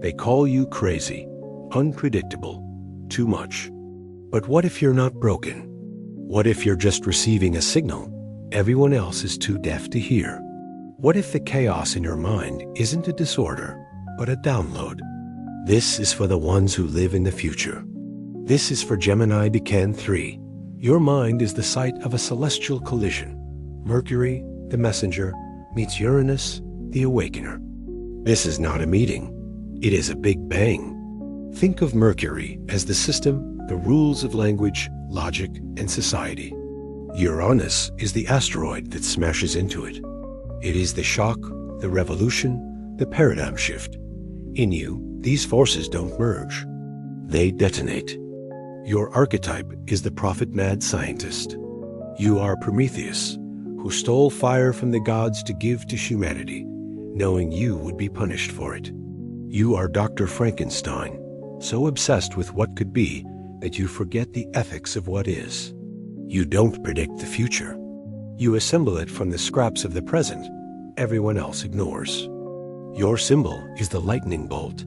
They call you crazy, unpredictable, too much. But what if you're not broken? What if you're just receiving a signal everyone else is too deaf to hear? What if the chaos in your mind isn't a disorder, but a download? This is for the ones who live in the future. This is for Gemini Decan 3. Your mind is the site of a celestial collision. Mercury, the messenger, meets Uranus, the awakener. This is not a meeting. It is a big bang. Think of Mercury as the system, the rules of language, logic, and society. Uranus is the asteroid that smashes into it. It is the shock, the revolution, the paradigm shift. In you, these forces don't merge. They detonate. Your archetype is the prophet-mad scientist. You are Prometheus, who stole fire from the gods to give to humanity, knowing you would be punished for it. You are Dr. Frankenstein, so obsessed with what could be that you forget the ethics of what is. You don't predict the future. You assemble it from the scraps of the present everyone else ignores. Your symbol is the lightning bolt.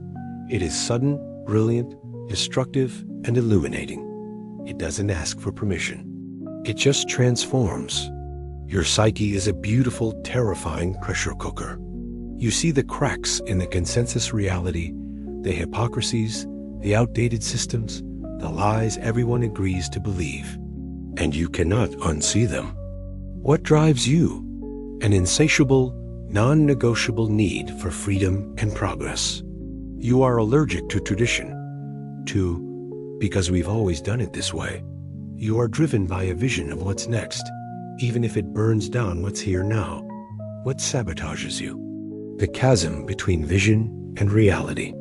It is sudden, brilliant, destructive, and illuminating. It doesn't ask for permission. It just transforms. Your psyche is a beautiful, terrifying pressure cooker. You see the cracks in the consensus reality, the hypocrisies, the outdated systems, the lies everyone agrees to believe. And you cannot unsee them. What drives you? An insatiable, non-negotiable need for freedom and progress. You are allergic to tradition, because we've always done it this way. You are driven by a vision of what's next, even if it burns down what's here now. What sabotages you? The chasm between vision and reality.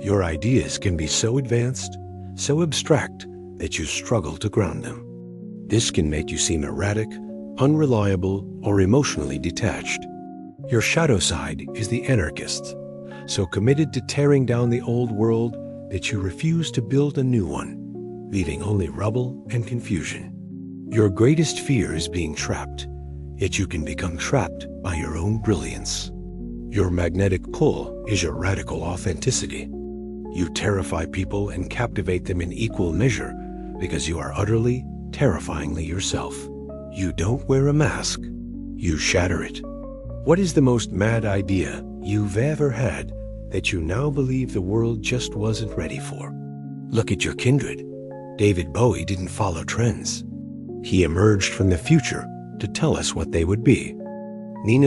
Your ideas can be so advanced, so abstract, that you struggle to ground them. This can make you seem erratic, unreliable, or emotionally detached. Your shadow side is the anarchist, so committed to tearing down the old world that you refuse to build a new one, leaving only rubble and confusion. Your greatest fear is being trapped, yet you can become trapped by your own brilliance. Your magnetic pull is your radical authenticity. You terrify people and captivate them in equal measure because you are utterly, terrifyingly yourself. You don't wear a mask. You shatter it. What is the most mad idea you've ever had that you now believe the world just wasn't ready for? Look at your kindred. David Bowie didn't follow trends. He emerged from the future to tell us what they would be.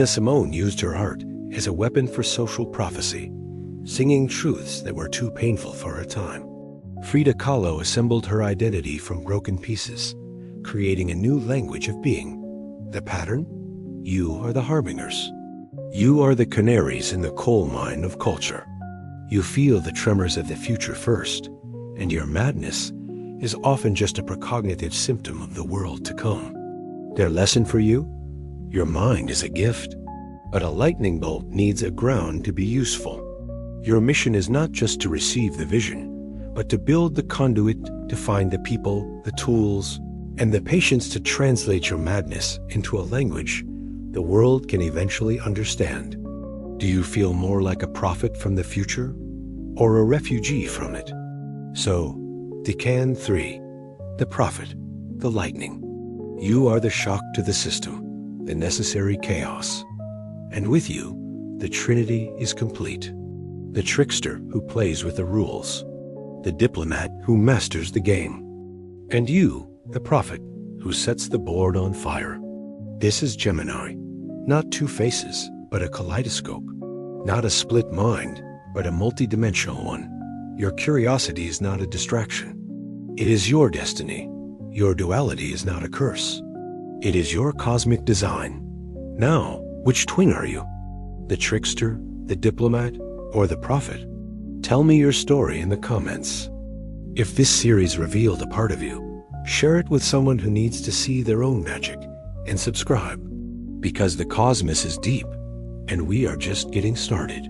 Simone used her art as a weapon for social prophecy, singing truths that were too painful for her time. Frida Kahlo assembled her identity from broken pieces, creating a new language of being. The pattern? You are the harbingers. You are the canaries in the coal mine of culture. You feel the tremors of the future first, and your madness is often just a precognitive symptom of the world to come. Their lesson for you? Your mind is a gift, but a lightning bolt needs a ground to be useful. Your mission is not just to receive the vision, but to build the conduit to find the people, the tools, and the patience to translate your madness into a language the world can eventually understand. Do you feel more like a prophet from the future or a refugee from it? So, Decan 3, the prophet, the lightning. You are the shock to the system, the necessary chaos. And with you, the Trinity is complete. The trickster who plays with the rules, the diplomat who masters the game, and you, the prophet, who sets the board on fire. This is Gemini, not two faces, but a kaleidoscope, not a split mind, but a multidimensional one. Your curiosity is not a distraction. It is your destiny. Your duality is not a curse. It is your cosmic design. Now, which twin are you? The trickster, the diplomat, or the prophet? Tell me your story in the comments. If this series revealed a part of you, share it with someone who needs to see their own magic, and subscribe, because the cosmos is deep, and we are just getting started.